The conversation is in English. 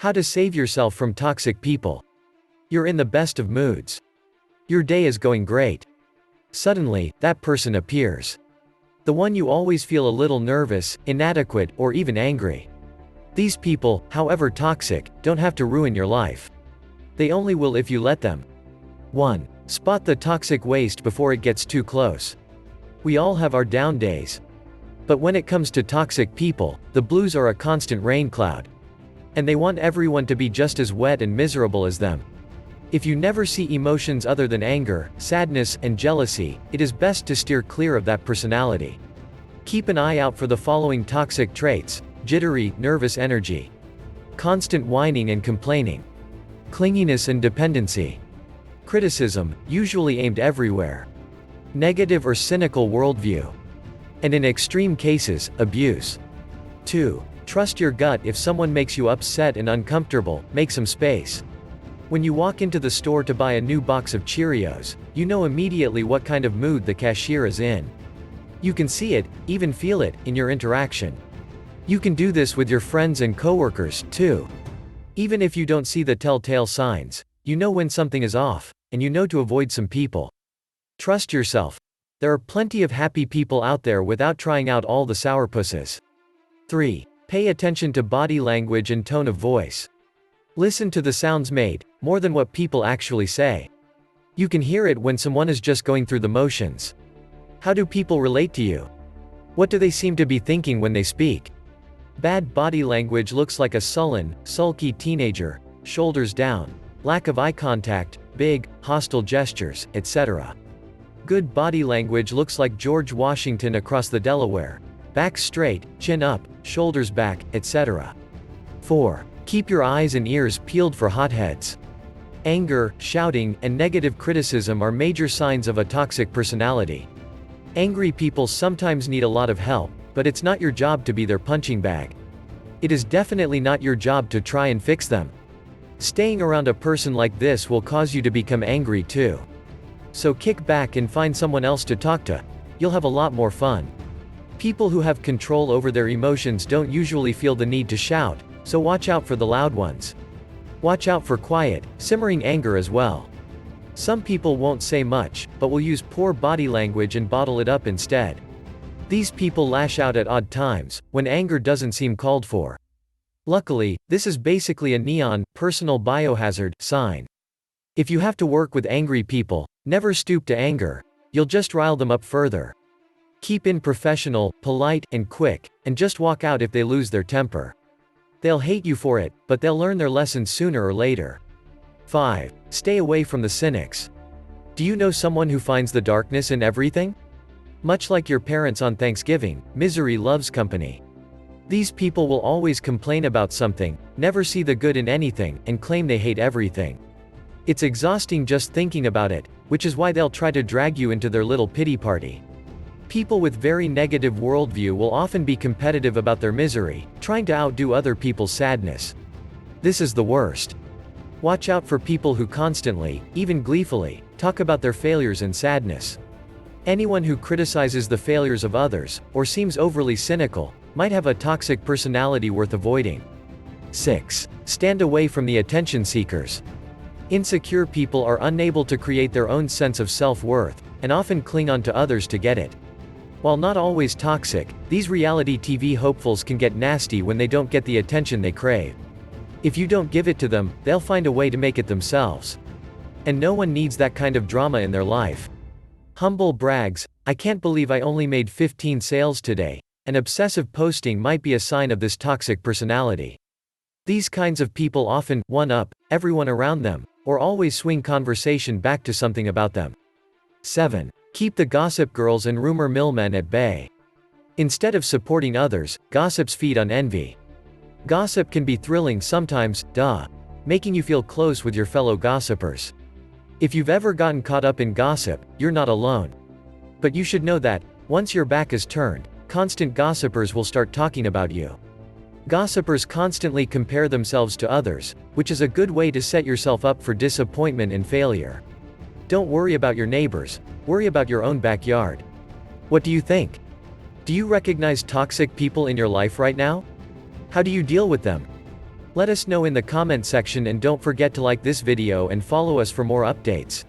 How to save yourself from toxic people. You're in the best of moods. Your day is going great. Suddenly, that person appears. The one you always feel a little nervous, inadequate, or even angry. These people, however toxic, don't have to ruin your life. They only will if you let them. 1. Spot the toxic waste before it gets too close. We all have our down days. But when it comes to toxic people, the blues are a constant rain cloud. And they want everyone to be just as wet and miserable as them. If you never see emotions other than anger, sadness, and jealousy, it is best to steer clear of that personality. Keep an eye out for the following toxic traits: jittery, nervous energy, constant whining and complaining, clinginess and dependency, criticism, usually aimed everywhere, negative or cynical worldview, and in extreme cases, abuse. 2. Trust your gut. If someone makes you upset and uncomfortable, make some space. When you walk into the store to buy a new box of Cheerios, you know immediately what kind of mood the cashier is in. You can see it, even feel it, in your interaction. You can do this with your friends and coworkers, too. Even if you don't see the telltale signs, you know when something is off, and you know to avoid some people. Trust yourself. There are plenty of happy people out there without trying out all the sourpusses. 3. Pay attention to body language and tone of voice. Listen to the sounds made, more than what people actually say. You can hear it when someone is just going through the motions. How do people relate to you? What do they seem to be thinking when they speak? Bad body language looks like a sullen, sulky teenager, shoulders down, lack of eye contact, big, hostile gestures, etc. Good body language looks like George Washington across the Delaware, back straight, chin up, shoulders back, etc. 4. Keep your eyes and ears peeled for hotheads. Anger, shouting, and negative criticism are major signs of a toxic personality. Angry people sometimes need a lot of help, but it's not your job to be their punching bag. It is definitely not your job to try and fix them. Staying around a person like this will cause you to become angry too. So kick back and find someone else to talk to. You'll have a lot more fun. People who have control over their emotions don't usually feel the need to shout, so watch out for the loud ones. Watch out for quiet, simmering anger as well. Some people won't say much, but will use poor body language and bottle it up instead. These people lash out at odd times, when anger doesn't seem called for. Luckily, this is basically a neon, personal biohazard sign. If you have to work with angry people, never stoop to anger. You'll just rile them up further. Keep in professional, polite, and quick, and just walk out if they lose their temper. They'll hate you for it, but they'll learn their lesson sooner or later. 5. Stay away from the cynics. Do you know someone who finds the darkness in everything? Much like your parents on Thanksgiving, misery loves company. These people will always complain about something, never see the good in anything, and claim they hate everything. It's exhausting just thinking about it, which is why they'll try to drag you into their little pity party. People with very negative worldview will often be competitive about their misery, trying to outdo other people's sadness. This is the worst. Watch out for people who constantly, even gleefully, talk about their failures and sadness. Anyone who criticizes the failures of others, or seems overly cynical, might have a toxic personality worth avoiding. 6. Stand away from the attention seekers. Insecure people are unable to create their own sense of self-worth, and often cling on to others to get it. While not always toxic, these reality TV hopefuls can get nasty when they don't get the attention they crave. If you don't give it to them, they'll find a way to make it themselves. And no one needs that kind of drama in their life. Humble brags, "I can't believe I only made 15 sales today," and obsessive posting might be a sign of this toxic personality. These kinds of people often one-up everyone around them, or always swing conversation back to something about them. 7. Keep the gossip girls and rumor millmen at bay. Instead of supporting others, gossips feed on envy. Gossip can be thrilling sometimes, making you feel close with your fellow gossipers. If you've ever gotten caught up in gossip, you're not alone. But you should know that, once your back is turned, constant gossipers will start talking about you. Gossipers constantly compare themselves to others, which is a good way to set yourself up for disappointment and failure. Don't worry about your neighbors, worry about your own backyard. What do you think? Do you recognize toxic people in your life right now? How do you deal with them? Let us know in the comment section and don't forget to like this video and follow us for more updates.